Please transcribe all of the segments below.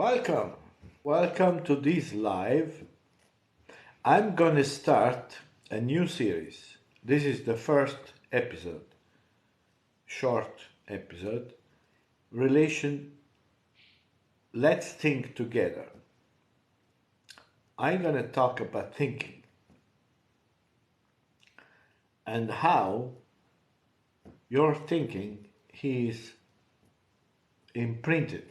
Welcome. Welcome to this live. I'm gonna start a new series. This is the first episode, short episode. Relation, let's think together. I'm gonna talk about thinking and how your thinking is imprinted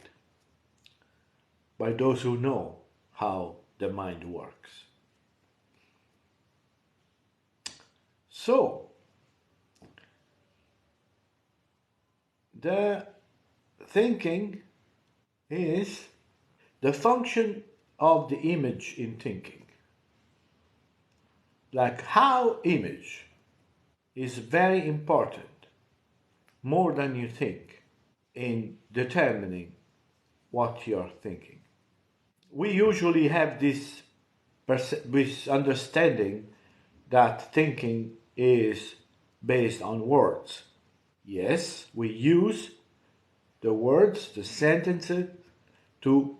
by those who know how the mind works. So, the thinking is the function of the image in thinking. Like how image is very important, more than you think, in determining what you're thinking. We usually have this understanding that thinking is based on words. Yes, we use the words, the sentences, to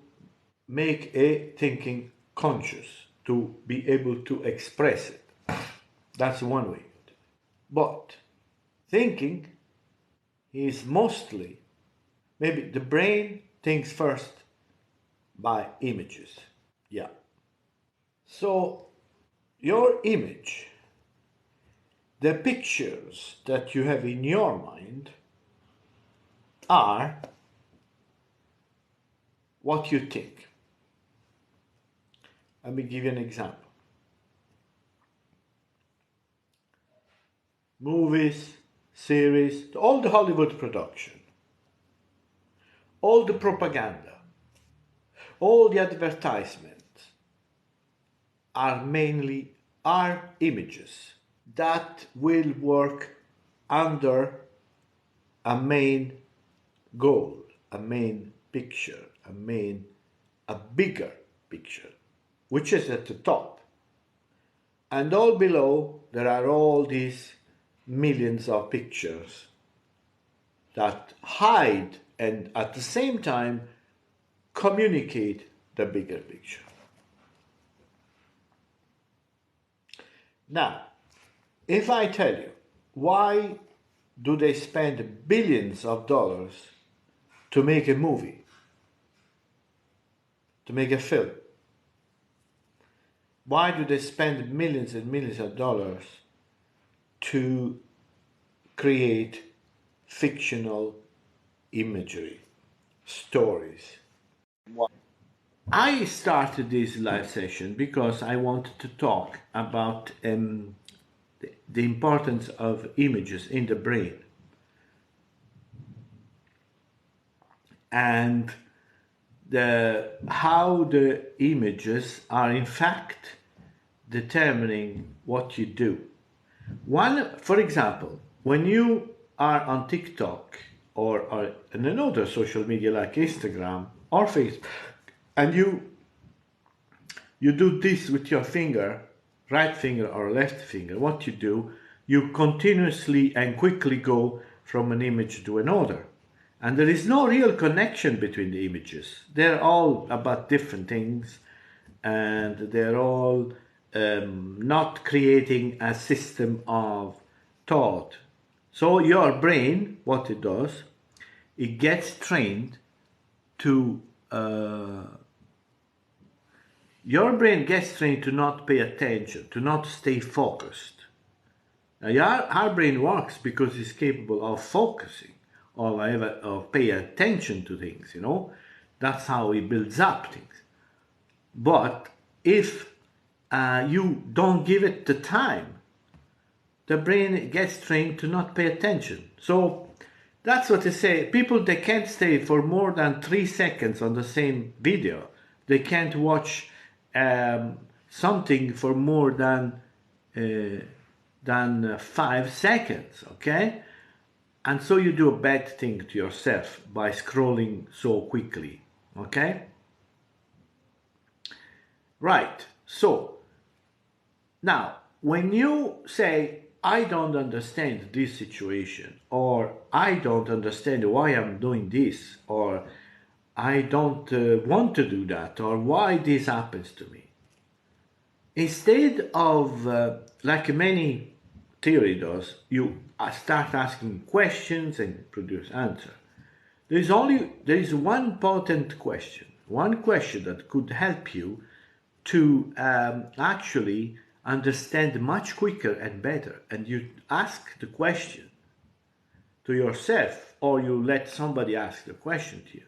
make a thinking conscious, to be able to express it. That's one way. But thinking is mostly, maybe the brain thinks first by images. Yeah. So your image, the pictures that you have in your mind are what you think. Let me give you an example. Movies, series, all the Hollywood production, all the propaganda, all the advertisements are mainly our images that will work under a main goal, a main picture, a bigger picture, which is at the top. And all below, there are all these millions of pictures that hide and at the same time communicate the bigger picture. Now, if I tell you, why do they spend billions of dollars to make a movie, to make a film? Why do they spend millions and millions of dollars to create fictional imagery, stories? I started this live session because I wanted to talk about the importance of images in the brain and how the images are in fact determining what you do. For example, when you are on TikTok or in another social media like Instagram or Facebook, and you do this with your finger, right finger or left finger, what you do, you continuously and quickly go from an image to another. And there is no real connection between the images. They're all about different things, and they're all not creating a system of thought. So your brain, what it does, it gets trained to your brain gets trained to not pay attention, to not stay focused. Now, our brain works because it's capable of focusing or pay attention to things, you know. That's how it builds up things. But if you don't give it the time, the brain gets trained to not pay attention. So that's what they say. People, they can't stay for more than 3 seconds on the same video. They can't watch something for more than 5 seconds, okay? And so you do a bad thing to yourself by scrolling so quickly, okay? Right, so now when you say, I don't understand this situation, or I don't understand why I'm doing this, or I don't want to do that, or why this happens to me. Instead of, like many theory does, you start asking questions and produce answer. There is one potent question, one question that could help you to actually understand much quicker and better. And you ask the question to yourself, or you let somebody ask the question to you.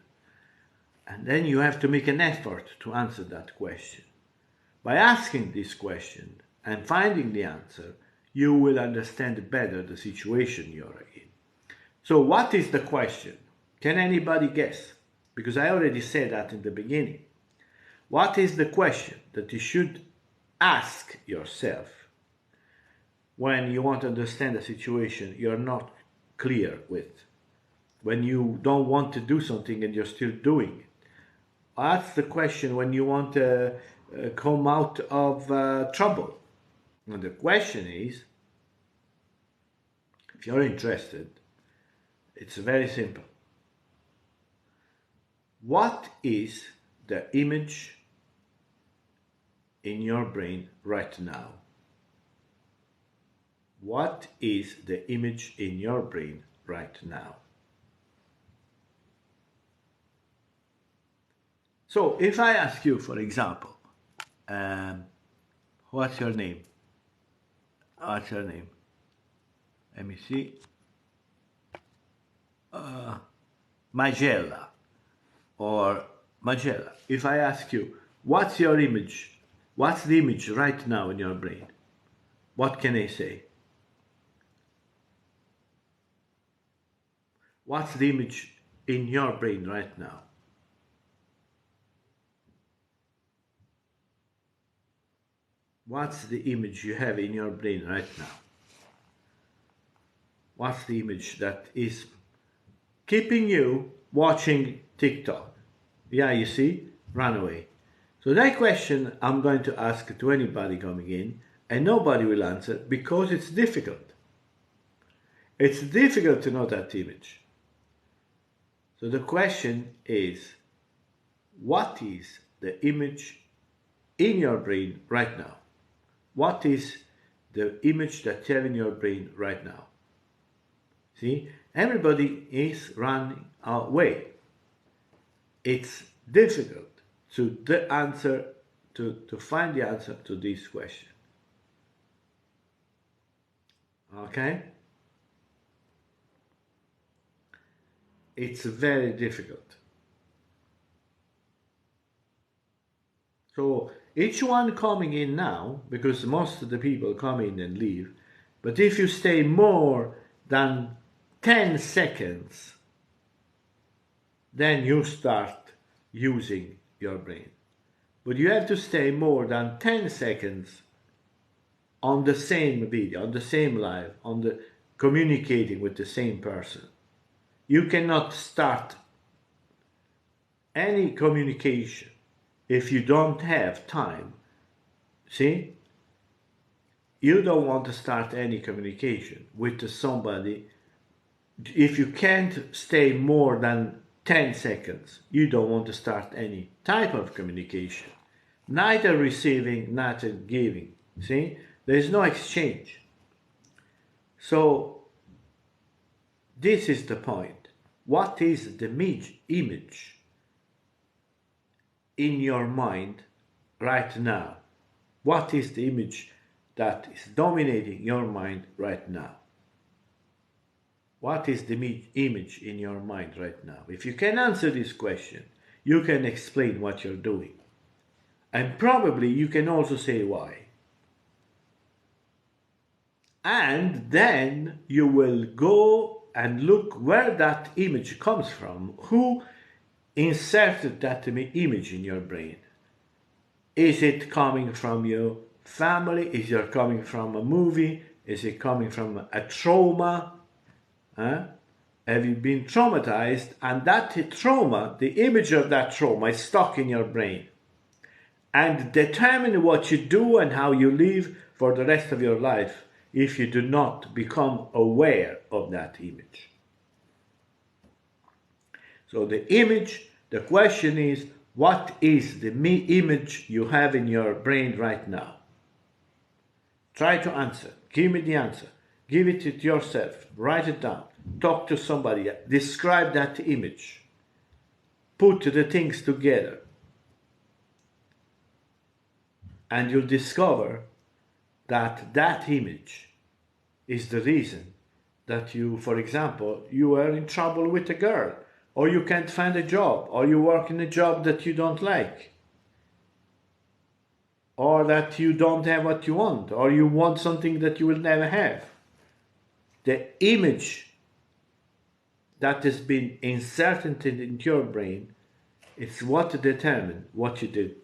And then you have to make an effort to answer that question. By asking this question and finding the answer, you will understand better the situation you're in. So what is the question? Can anybody guess? Because I already said that in the beginning. What is the question that you should ask yourself when you want to understand a situation you're not clear with? When you don't want to do something and you're still doing it? That's the question when you want to come out of trouble. And the question is, if you're interested, it's very simple. What is the image in your brain right now? What is the image in your brain right now? So if I ask you, for example, what's your name? What's your name? Let me see. Magella or Magella. If I ask you, what's your image? What's the image right now in your brain? What can I say? What's the image in your brain right now? What's the image you have in your brain right now? What's the image that is keeping you watching TikTok? Yeah, you see, run away. So that question I'm going to ask to anybody coming in, and nobody will answer because it's difficult. It's difficult to know that image. So the question is, what is the image in your brain right now? What is the image that you have in your brain right now? See, everybody is running away. It's difficult to find the answer to this question. Okay? It's very difficult. So each one coming in now, because most of the people come in and leave, but if you stay more than 10 seconds, then you start using your brain. But you have to stay more than 10 seconds on the same video, on the same live, on the communicating with the same person. You cannot start any communication if you don't have time. See? You don't want to start any communication with somebody. If you can't stay more than 10 seconds, you don't want to start any type of communication. Neither receiving, neither giving. See? There is no exchange. So, this is the point. What is the image in your mind right now? What is the image that is dominating your mind right now? What is the image in your mind right now? If you can answer this question, you can explain what you're doing. And probably you can also say why. And then you will go and look where that image comes from. Who inserted that image in your brain? Is it coming from your family? Is it coming from a movie? Is it coming from a trauma? Have you been traumatized? And that trauma, the image of that trauma is stuck in your brain and determine what you do and how you live for the rest of your life if you do not become aware of that image. So the image The question is, what is the image you have in your brain right now? Try to answer. Give me the answer. Give it to yourself. Write it down. Talk to somebody. Describe that image. Put the things together. And you'll discover that that image is the reason that you, for example, you are in trouble with a girl, or you can't find a job, or you work in a job that you don't like, or that you don't have what you want, or you want something that you will never have. The image that has been inserted into your brain, it's what determines what you do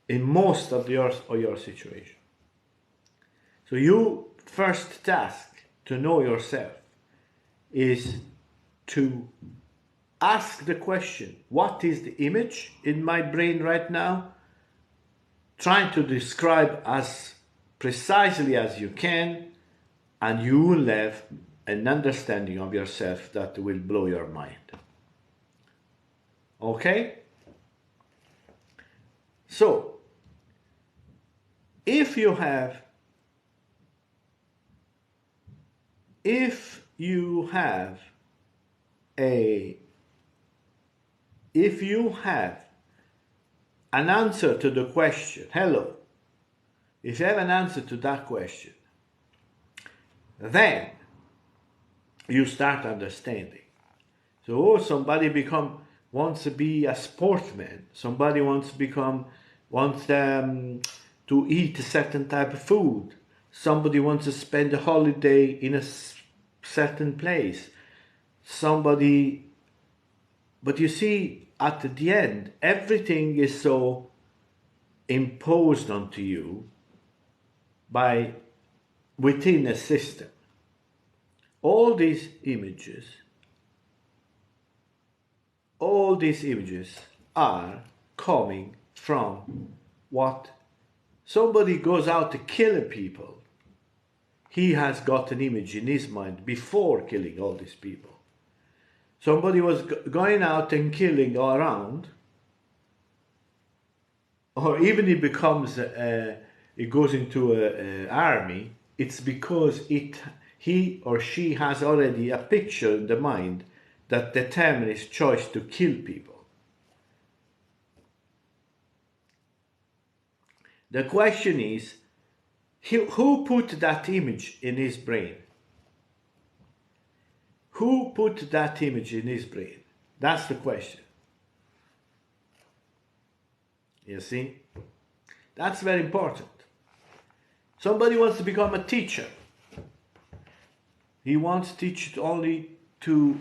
in most of your situation. So your first task to know yourself is to ask the question, what is the image in my brain right now? Trying to describe as precisely as you can, and you will have an understanding of yourself that will blow your mind. Okay? So, if you have an answer to the question, hello, if you have an answer to that question, then you start understanding. So somebody wants to be a sportsman, somebody wants to eat a certain type of food, somebody wants to spend a holiday in a certain place, but you see, at the end, everything is so imposed onto you within a system. All these images are coming from what somebody goes out to kill people. He has got an image in his mind before killing all these people. Somebody was going out and killing all around, or even he goes into an army. It's because he or she has already a picture in the mind that determines his choice to kill people. The question is, who put that image in his brain? Who put that image in his brain? That's the question. You see? That's very important. Somebody wants to become a teacher. He wants to teach only to...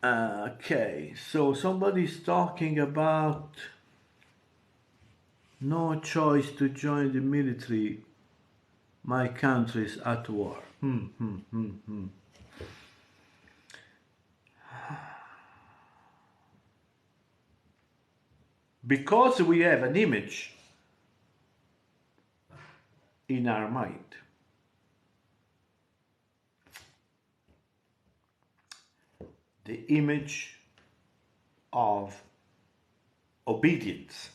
okay, so somebody's talking about no choice to join the military. My country is at war. Because we have an image in our mind. The image of obedience.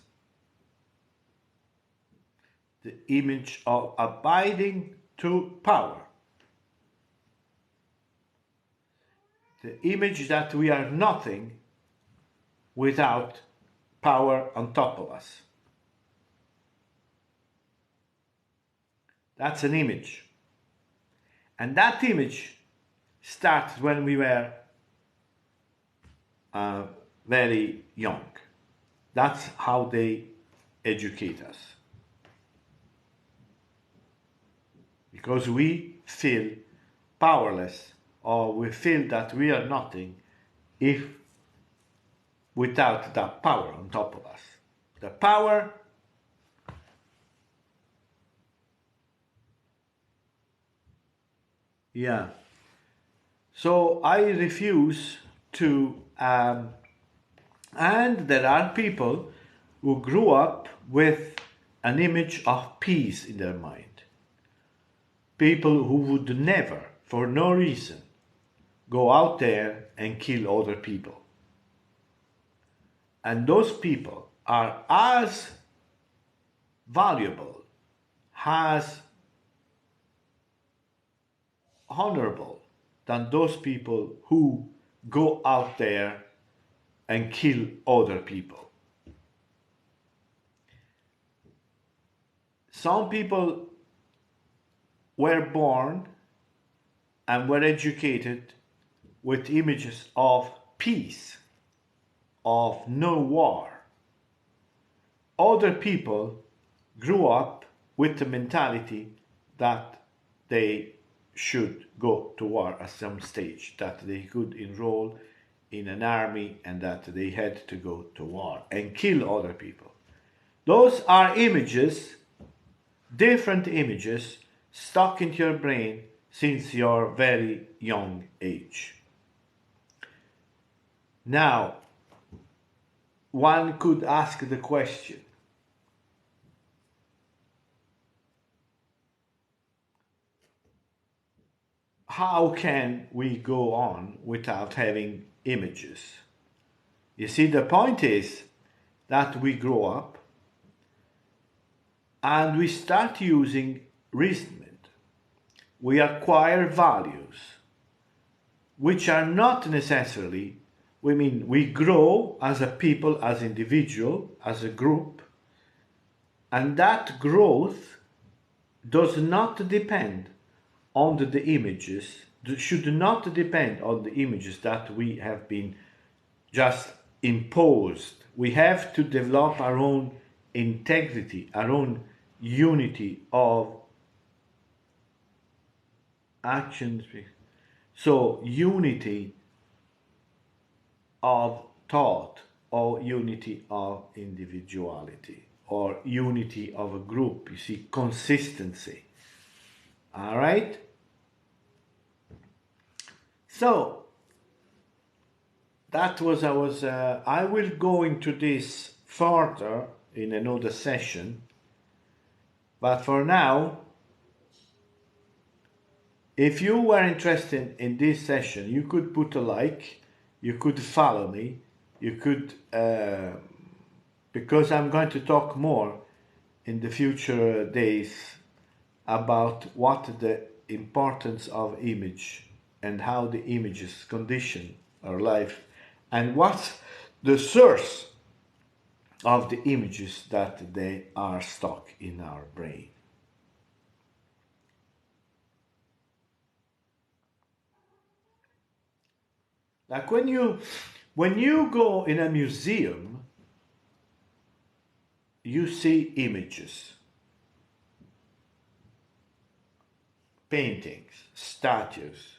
The image of abiding to power. The image that we are nothing without power on top of us. That's an image. And that image starts when we were very young. That's how they educate us. Because we feel powerless, or we feel that we are nothing without that power on top of us. The power So I refuse to, and there are people who grew up with an image of peace in their mind. People who would never, for no reason, go out there and kill other people. And those people are as valuable, as honorable than those people who go out there and kill other people. Some people were born and were educated with images of peace, of no war. Other people grew up with the mentality that they should go to war at some stage, that they could enroll in an army and that they had to go to war and kill other people. Those are images, different images, stuck into your brain since your very young age. Now, one could ask the question, how can we go on without having images? You see, the point is that we grow up and we start using reasoning. We acquire values which are not necessarily, we grow as a people, as individual, as a group, and that growth does not depend on the images, should not depend on the images that we have been just imposed. We have to develop our own integrity, our own unity of actions. So unity of thought, or unity of individuality, or unity of a group. You see, consistency. All right? So that was I will go into this further in another session, but for now, if you were interested in this session, you could put a like, you could follow me, you could, because I'm going to talk more in the future days about what the importance of image and how the images condition our life, and what's the source of the images that they are stuck in our brain. Like when you go in a museum, you see images, paintings, statues.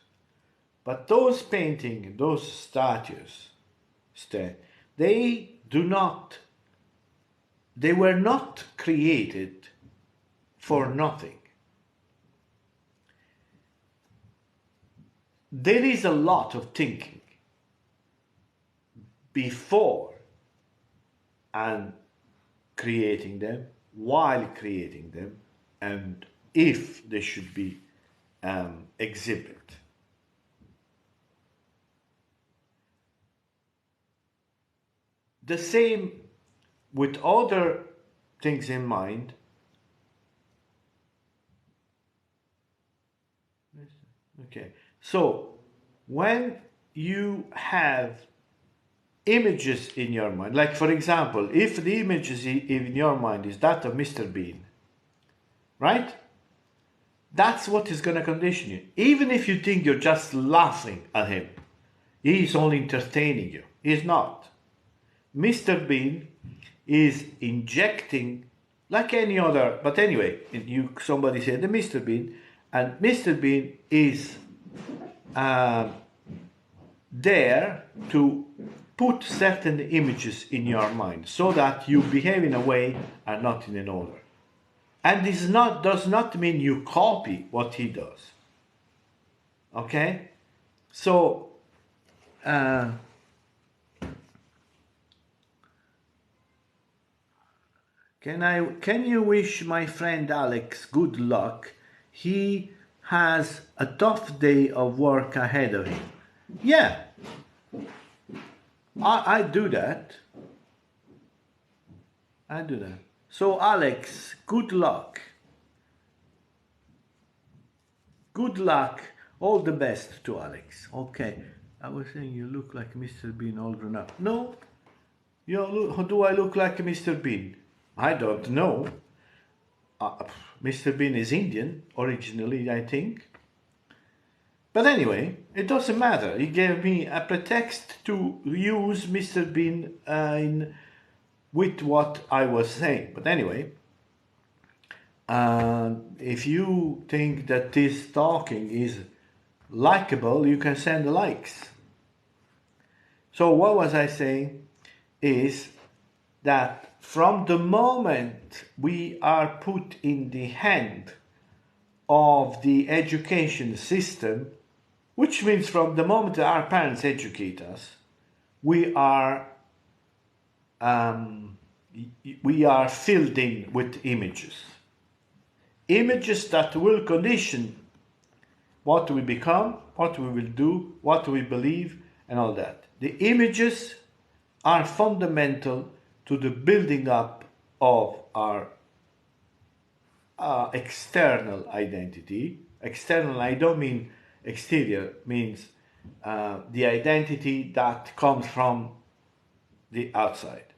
But those paintings, those statues, they were not created for nothing. There is a lot of thinking before and creating them, while creating them, and if they should be exhibited. The same with other things in mind. Okay, so when you have images in your mind, like for example, if the images in your mind is that of Mr. Bean, right? That's what is going to condition you. Even if you think you're just laughing at him, he's only entertaining you. He's not. Mr. Bean is injecting, like any other, but anyway, somebody said the Mr. Bean, and Mr. Bean is there to put certain images in your mind so that you behave in a way and not in another. And this does not mean you copy what he does. Okay? So, can you wish my friend Alex good luck? He has a tough day of work ahead of him. Yeah, I do that. I do that. So, Alex, good luck. Good luck. All the best to Alex. Okay. I was saying you look like Mr. Bean all grown up. No, do I look like Mr. Bean? I don't know. Uh, Mr. Bean is Indian originally, I think. But anyway, it doesn't matter. He gave me a pretext to use Mr. Bean with what I was saying. But anyway, if you think that this talking is likable, you can send the likes. So what was I saying is that from the moment we are put in the hand of the education system, which means from the moment that our parents educate us, we are filled in with images. Images that will condition what we become, what we will do, what we believe, and all that. The images are fundamental to the building up of our external identity. External, I don't mean exterior, means the identity that comes from the outside.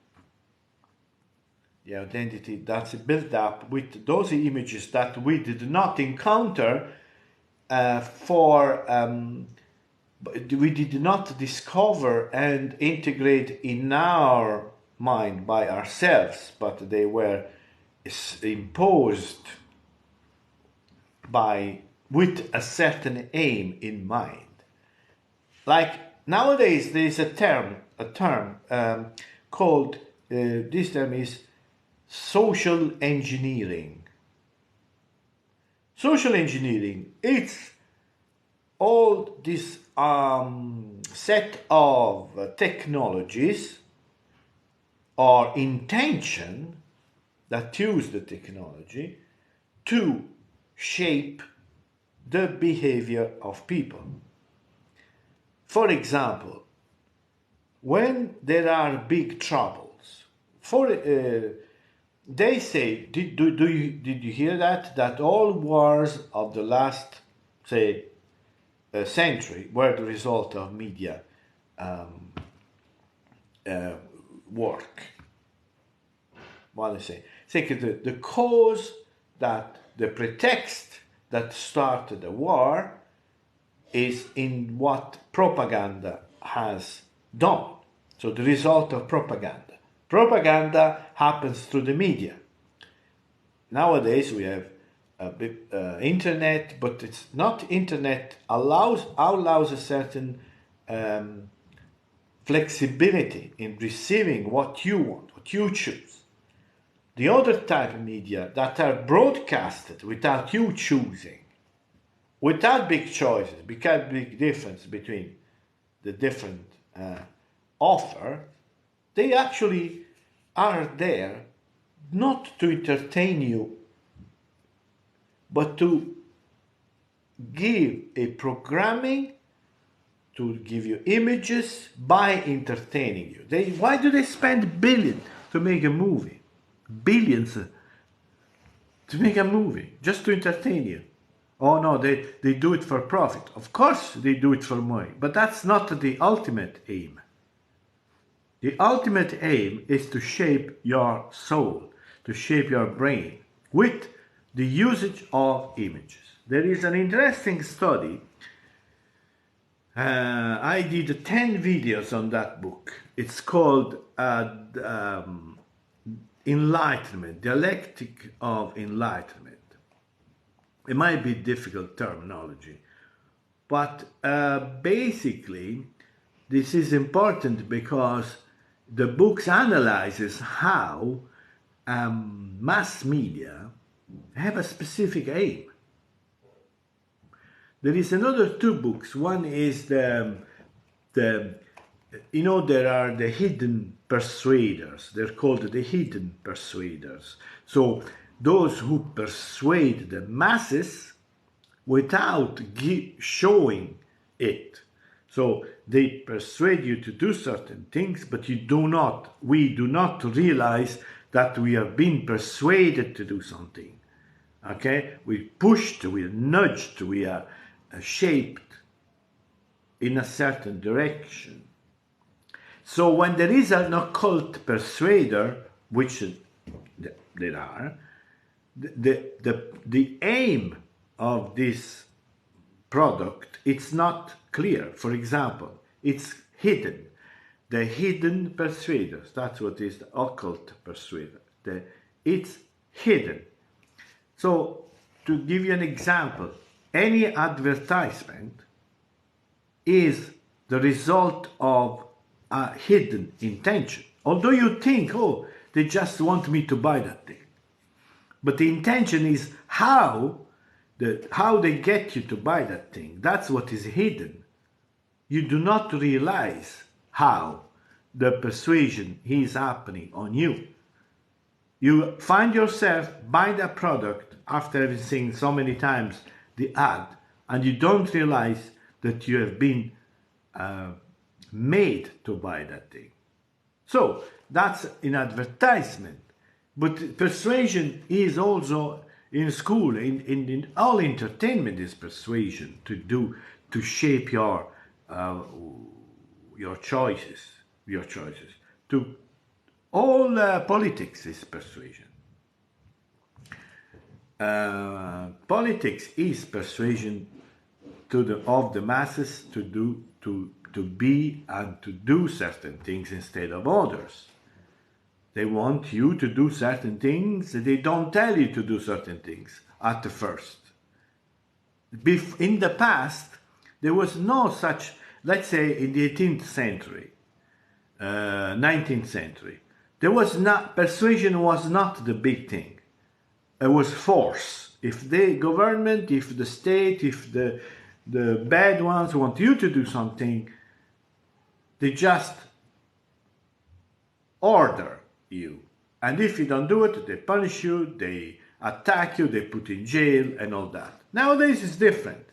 The identity that's built up with those images that we did not encounter we did not discover and integrate in our mind by ourselves, but they were imposed with a certain aim in mind. Like nowadays, there is a term called this term is social engineering. Social engineering, it's all this set of technologies or intention that use the technology to shape the behavior of people. For example, when there are big troubles, they say, did you hear that all wars of the last, say, century were the result of media work? What I say? The cause, that the pretext that started the war is in what propaganda has done. So the result of propaganda. Propaganda happens through the media. Nowadays we have internet, but it's not internet allows a certain flexibility in receiving what you want, what you choose. The other type of media that are broadcasted without you choosing, without big choices, without big difference between the different offer, they actually are there not to entertain you, but to give a programming, to give you images by entertaining you. Why do they spend billions to make a movie? Billions to make a movie, just to entertain you. Oh no, they do it for profit. Of course they do it for money, but that's not the ultimate aim. The ultimate aim is to shape your soul, to shape your brain with the usage of images. There is an interesting study. I did 10 videos on that book. It's called Enlightenment, Dialectic of Enlightenment. It might be difficult terminology, but basically this is important because the book analyzes how mass media have a specific aim. There is another two books. One is there are the hidden persuaders. They're called the hidden persuaders. So those who persuade the masses without showing it. So they persuade you to do certain things, but we do not realize that we are being persuaded to do something. Okay? We're pushed, we're nudged, we are shaped in a certain direction. So when there is an occult persuader, which there are, the aim of this product, it's not clear. For example, it's hidden. The hidden persuaders, that's what is the occult persuader. It's hidden. So to give you an example, any advertisement is the result of a hidden intention. Although you think, oh, they just want me to buy that thing. But the intention is how they get you to buy that thing. That's what is hidden. You do not realize how the persuasion is happening on you. You find yourself buying that product after having seen so many times the ad, and you don't realize that you have been made to buy that thing. So that's an advertisement. But persuasion is also in school, in all entertainment is persuasion to shape your choices. To all politics is persuasion. Politics is persuasion of the masses to be and to do certain things instead of others. They want you to do certain things. They don't tell you to do certain things at the first. In the past, there was no such, let's say in the 18th century, 19th century, persuasion was not the big thing. It was force. If the government, if the state, if the bad ones want you to do something, they just order you. And if you don't do it, they punish you, they attack you, they put in jail and all that. Nowadays it's different.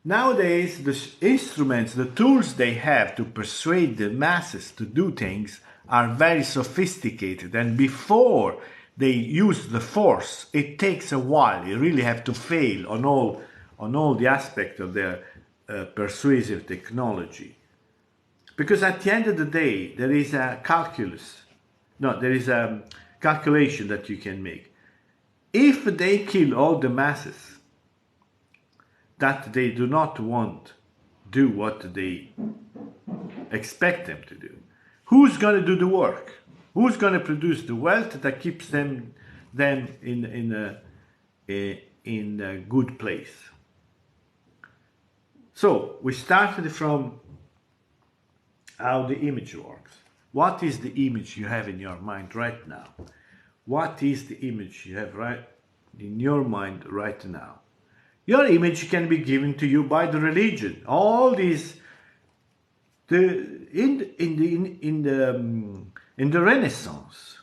Nowadays the instruments, the tools they have to persuade the masses to do things are very sophisticated, and before they use the force, it takes a while. You really have to fail on all the aspects of their persuasive technology. Because at the end of the day, there is a calculation that you can make. If they kill all the masses that they do not want do what they expect them to do, who's going to do the work? Who's going to produce the wealth that keeps them in a good place? So we started from how the image works. What is the image you have in your mind right now? What is the image you have right in your mind right now? Your image can be given to you by the religion. All these, in the Renaissance,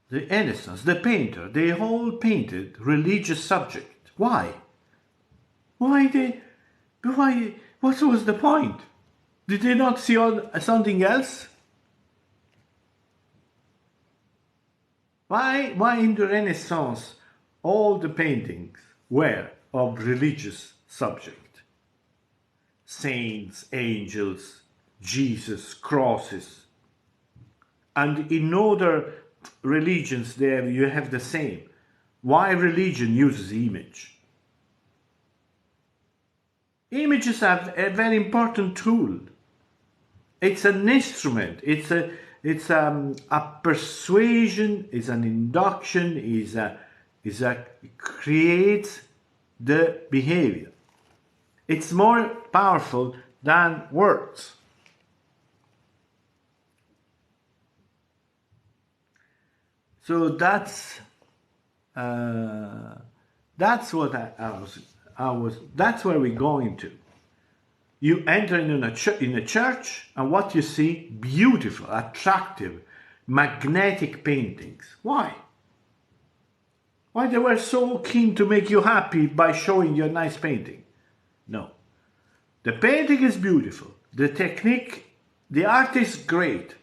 the painter, they all painted religious subject. Why? What was the point? Did they not see something else? Why in the Renaissance all the paintings were of religious subject? Saints, angels, Jesus, crosses. And in other religions there you have the same. Why religion uses image? Images are a very important tool. It's an instrument. It's a persuasion. It's an induction. It creates the behavior. It's more powerful than words. So that's what that's where we're going to. You enter in a church, and what you see, beautiful, attractive, magnetic paintings. Why? Why they were so keen to make you happy by showing you a nice painting? No. The painting is beautiful. The technique, the art is great.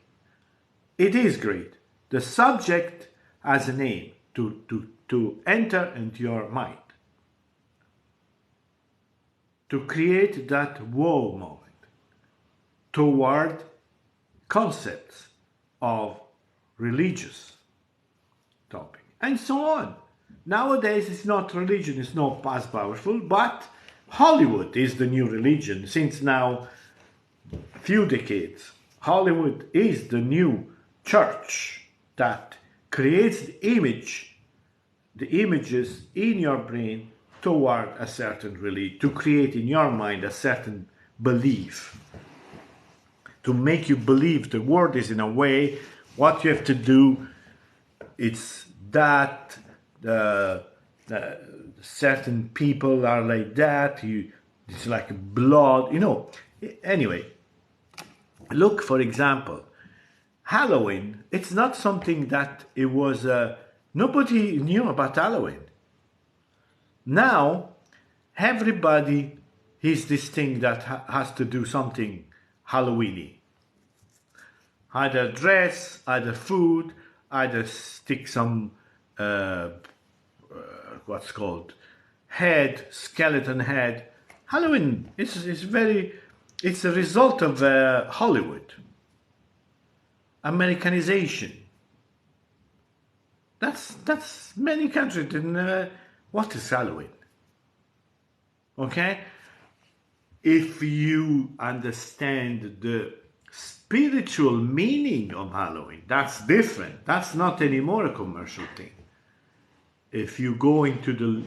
It is great. The subject has a name to enter into your mind, to create that wow moment toward concepts of religious topic, and so on. Nowadays, it's not religion, it's not as powerful, but Hollywood is the new religion since now a few decades. Hollywood is the new church that creates the images in your brain toward a certain religion, to create in your mind a certain belief, to make you believe the world is in a way, what you have to do, it's that, certain people are like that, it's like blood, Anyway, look, for example, Halloween, it's not something that it was, nobody knew about Halloween. Now, everybody is this thing that has to do something Halloweeny. Either dress, either food, either stick some, what's called, skeleton head. Halloween is it's a result of Hollywood. Americanization. That's many countries didn't. What is Halloween? Okay? If you understand the spiritual meaning of Halloween, that's different. That's not anymore a commercial thing. If you go into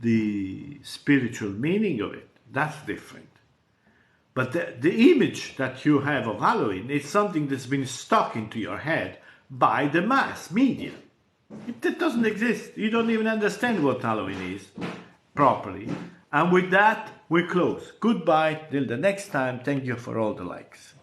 the spiritual meaning of it, that's different. But the image that you have of Halloween is something that's been stuck into your head by the mass media. It doesn't exist. You don't even understand what Halloween is properly. And with that, we close. Goodbye till the next time. Thank you for all the likes.